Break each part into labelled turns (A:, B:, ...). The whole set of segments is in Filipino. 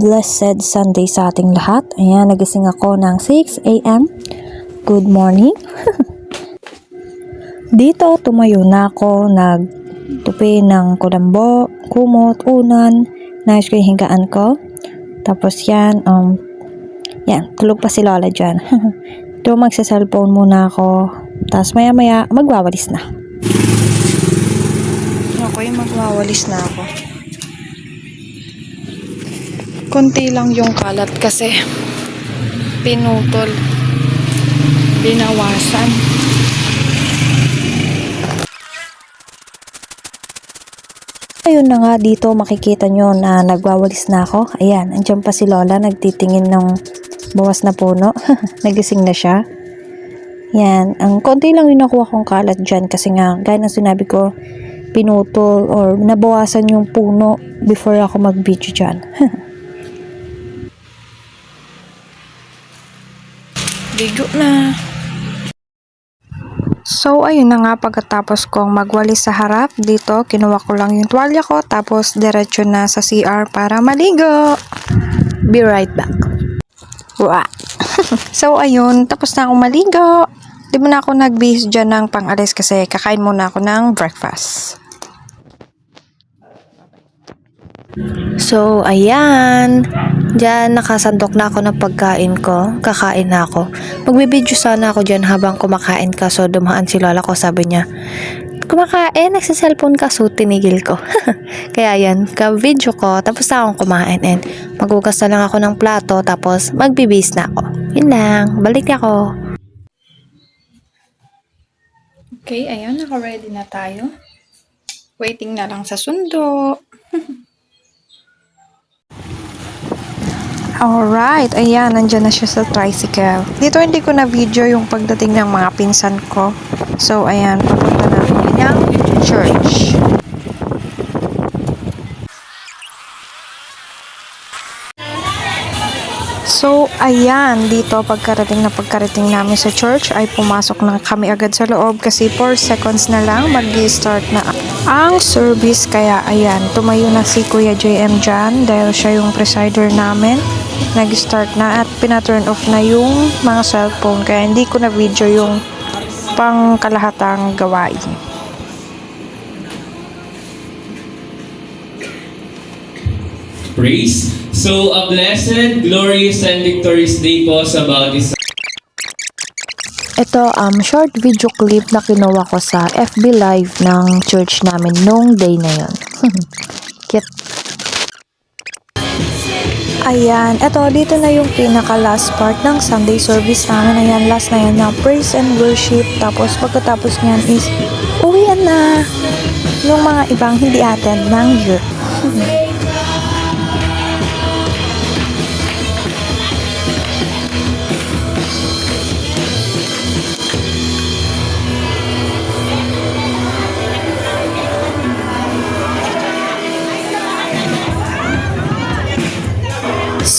A: blessed Sunday sa ating lahat. Ayan, nagising ako ng 6 a.m. Good morning. Dito, tumayo na ako, nagtupi ng kulambo, kumot, unan, nais ko yung higaan ko. Tapos yan, tulog pa si Lola dyan. Ito, magsa-cellphone muna ako. Tapos maya-maya, magwawalis na. Okay, magwawalis na ako. Konti lang yung kalat kasi pinutol, binawasan. Ayun na nga, dito makikita nyo na nagwawalis na ako. Ayan, andyan pa si Lola nagtitingin ng bawas na puno. Nagising na siya. Yan, ang konti lang yung nakuha kong kalat dyan kasi nga, gaya ng sinabi ko, pinutol or nabawasan yung puno before ako mag-video dyan. Bigo na. So, ayun na nga, pagkatapos kong magwalis sa harap, dito, kinuha ko lang yung tuwalya ko, tapos diretso na sa CR para maligo. Be right back. Wow. So, ayun, tapos na akong maligo. Di mo na ako nagbihis dyan ng pang-alis kasi kakain muna ako ng breakfast. So, ayan. Diyan, nakasandok na ako ng pagkain ko. Kakain na ako. Magbibideo sana ako dyan habang kumakain ka. So, dumaan si Lola ko. Sabi niya, kumakain, nagsiselfone ka. So, tinigil ko. Kaya yan, ka-video ko. Tapos na akong kumain. And magugas na lang ako ng plato. Tapos, magbibis na ako. Yun lang. Balik ako. Okay, ayun. Naka-ready na tayo. Waiting na lang sa sundo. Alright, ayan, nandyan na siya sa tricycle. Dito hindi ko na video yung pagdating ng mga pinsan ko. So, ayan, papunta na kami ng church. So, ayan, dito pagkarating namin sa church ay pumasok na kami agad sa loob kasi 4 seconds na lang mag-start na ang service. Kaya, ayan, tumayo na si Kuya JM dyan dahil siya yung presider namin. Nag-start na at pina-turn off na yung mga cellphone kaya hindi ko na video yung pangkalahatang gawain.
B: Praise. So, a blessed, glorious, and victorious day po sa bawat isa.
A: Ito, short video clip na kinuha ko sa FB Live ng church namin nung day na yun. Cute. Ayan, eto, dito na yung pinaka-last part ng Sunday service namin. Ayan, last na yan na praise and worship. Tapos, pagkatapos niyan is, uwian na yung mga ibang hindi attend ng youth.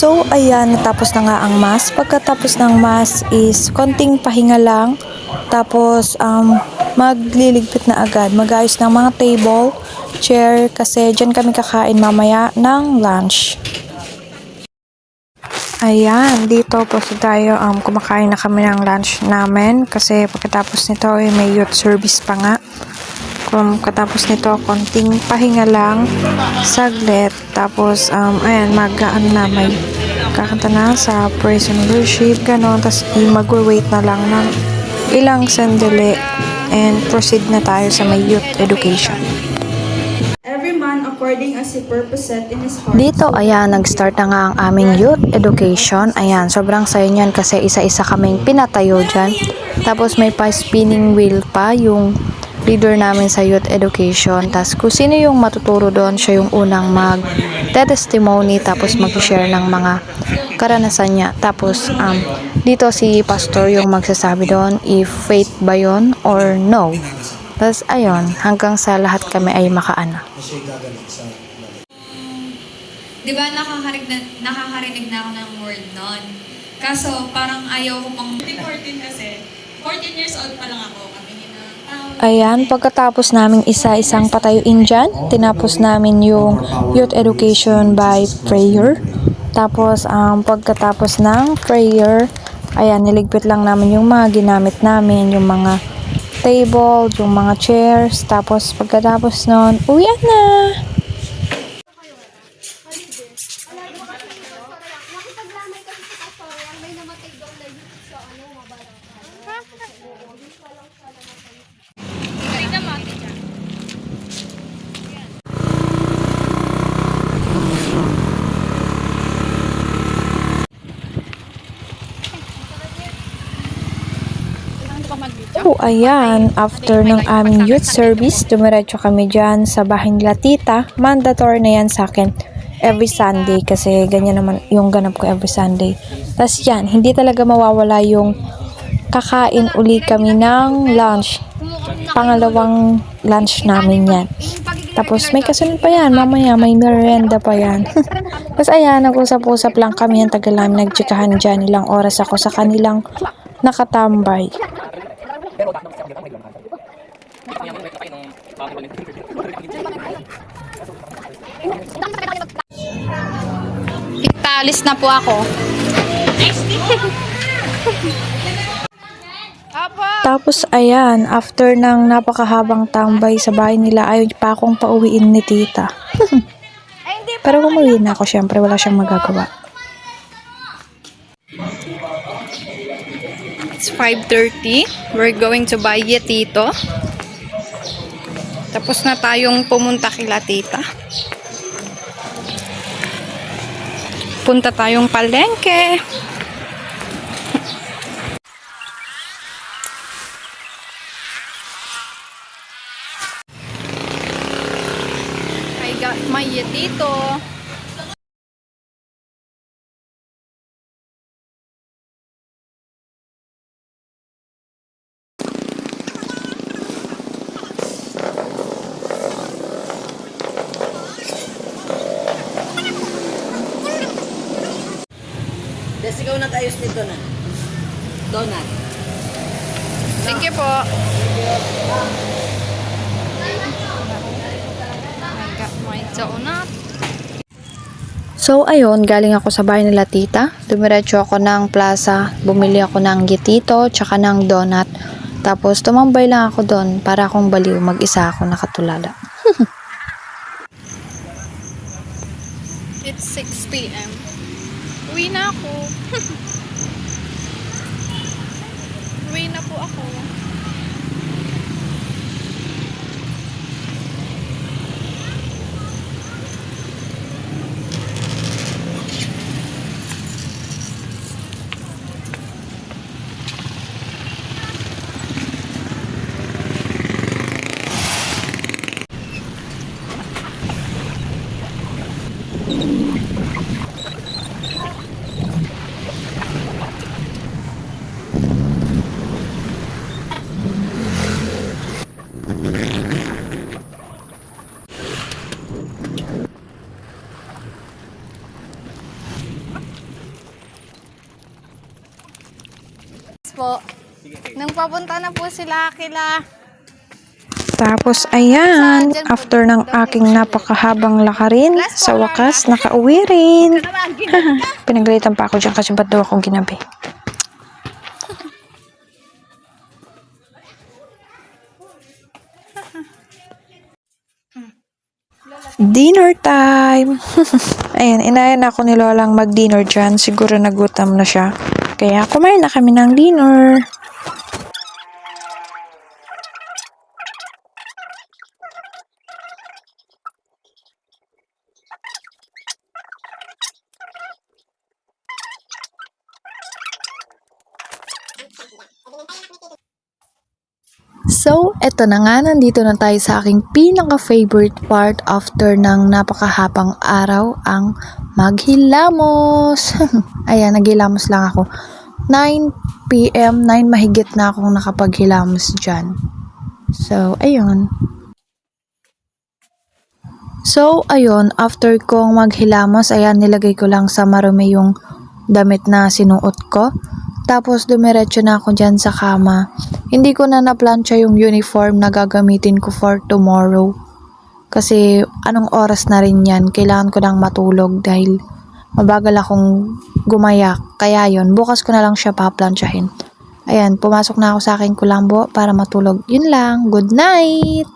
A: So, ayan, natapos na nga ang mass. Pagkatapos ng mass is konting pahinga lang. Tapos, magliligpit na agad. Mag-ayos ng mga table, chair, kasi dyan kami kakain mamaya ng lunch. Ayan, dito po tayo, kumakain na kami ng lunch namin. Kasi pagkatapos nito, may youth service pa nga. Katapos nito, konting pahinga lang, saglit, tapos, ayan, may kakanta na sa praise and worship, gano'n, tapos mag-wait na lang ng ilang sandali, and proceed na tayo sa may youth education.
C: Every man according as he purposeth in his heart.
A: Dito, ayan, nag-start na nga ang aming youth education. Ayan, sobrang sayo niyan kasi isa-isa kaming pinatayo dyan. Tapos may pa-spinning wheel pa yung leader namin sa youth education. Tapos kung sino yung matuturo doon, siya yung unang mag-testimony tapos mag-share ng mga karanasan niya. Tapos dito si pastor yung magsasabi doon if faith ba yun or no. Tapos ayun, hanggang sa lahat kami ay makaana.
D: Di ba nakakarinig na ako ng word nun. Kaso parang ayaw ko pang 14 kasi. 14 years old pa lang ako.
A: Ayan, pagkatapos naming isa-isang patayuin dyan, tinapos namin yung youth education by prayer. Tapos, pagkatapos ng prayer, ayan, niligpit lang namin yung mga ginamit namin, yung mga table, yung mga chairs. Tapos, pagkatapos nun, uwian na! Oh, ayan. After ng aming youth service, dumiretso kami dyan sa bahay nila tita. Mandatory na yan sa akin every Sunday kasi ganyan naman yung ganap ko every Sunday. Tapos yan, hindi talaga mawawala yung kakain uli kami ng lunch. Pangalawang lunch namin yan. Tapos may kasunod pa yan, mamaya may merienda pa yan. Tapos ayan, nag-usap-usap lang kami, ang tagal namin nagtsikahan dyan. Ilang oras ako sa kanilang nakatambay.
E: Italis na po ako.
A: Tapos ayan, after ng napakahabang tambay sa bahay nila, ayaw pa akong pauwiin ni tita. Pero umuwi na ako, syempre wala siyang magagawa.
E: It's 5:30. We're going to buy Yetito. Tapos na tayong pumunta kila tita. Punta tayong palengke. I got my Yetito.
F: Des, ikaw nag-ayos nito na. Donut.
E: Thank you po. I got my donut.
A: So ayun, galing ako sa bahay nila tita. Dumiretso ako ng plaza, bumili ako ng gitito, tsaka ng donut. Tapos tumambay lang ako doon para akong baliw, mag-isa ako nakatulala.
E: It's 6 p.m. Uwi na ako. Uwi na po ako. Po. Nung papunta na po sila kila.
A: Tapos ayan, after ng aking napakahabang lakarin, sa wakas nakauwi rin. Pinagalitan pa ako dyan kasi ba't daw akong ginabi. Dinner time! Ayan, inayan ako ni Lolang mag-dinner dyan. Siguro nagutom na siya. Kaya kumain na kami ng dinner. So, eto na nga, nandito na tayo sa aking pinaka-favorite part after ng napakahabang araw, ang maghilamos. Ayan, naghilamos lang ako. 9 p.m., 9 mahigit na akong nakapaghilamos dyan. So, ayun. So, ayun, after kong maghilamos, ayan, nilagay ko lang sa marumi yung damit na sinuot ko. Tapos, dumiretso na ako dyan sa kama. Hindi ko na naplansya yung uniform na gagamitin ko for tomorrow. Kasi, anong oras na rin yan, kailangan ko nang matulog dahil mabagal akong gumayak. Kaya yon, bukas ko na lang siya paplansyahin. Ayan, pumasok na ako sa aking kulambo para matulog. Yun lang, good night!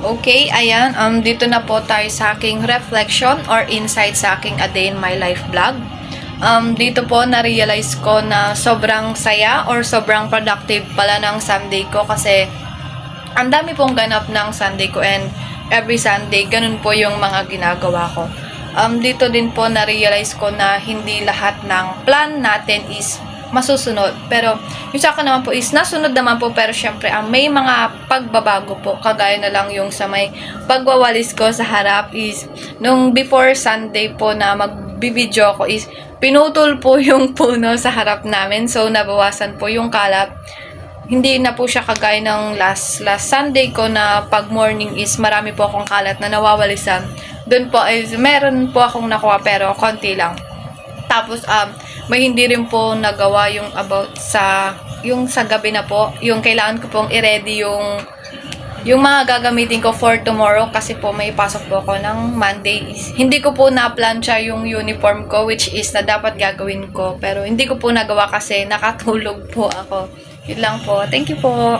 A: Okay, ayan, dito na po tayo sa aking reflection or insight sa aking A Day in My Life vlog. Dito po na-realize ko na sobrang saya or sobrang productive pala ng Sunday ko kasi ang dami pong ganap ng Sunday ko and every Sunday, ganun po yung mga ginagawa ko. Dito din po na-realize ko na hindi lahat ng plan natin is masusunod. Pero yung sa akin naman po is nasunod naman po, pero syempre may mga pagbabago po. Kagaya na lang yung sa may pagwawalis ko sa harap is nung before Sunday po na magbibideo ko is pinutol po yung puno sa harap namin. So nabawasan po yung kalat. Hindi na po siya kagaya ng last Sunday ko na pag morning is marami po akong kalat na nawawalisan. Doon po is meron po akong nakuha pero konti lang. Tapos may hindi rin po nagawa yung about sa yung sa gabi na po, yung kailangan ko pong i-ready yung mga gagamitin ko for tomorrow kasi po may pasok po ako ng Monday. Hindi ko po na-plancha yung uniform ko which is na dapat gagawin ko pero hindi ko po nagawa kasi nakatulog po ako. Yun lang po. Thank you po.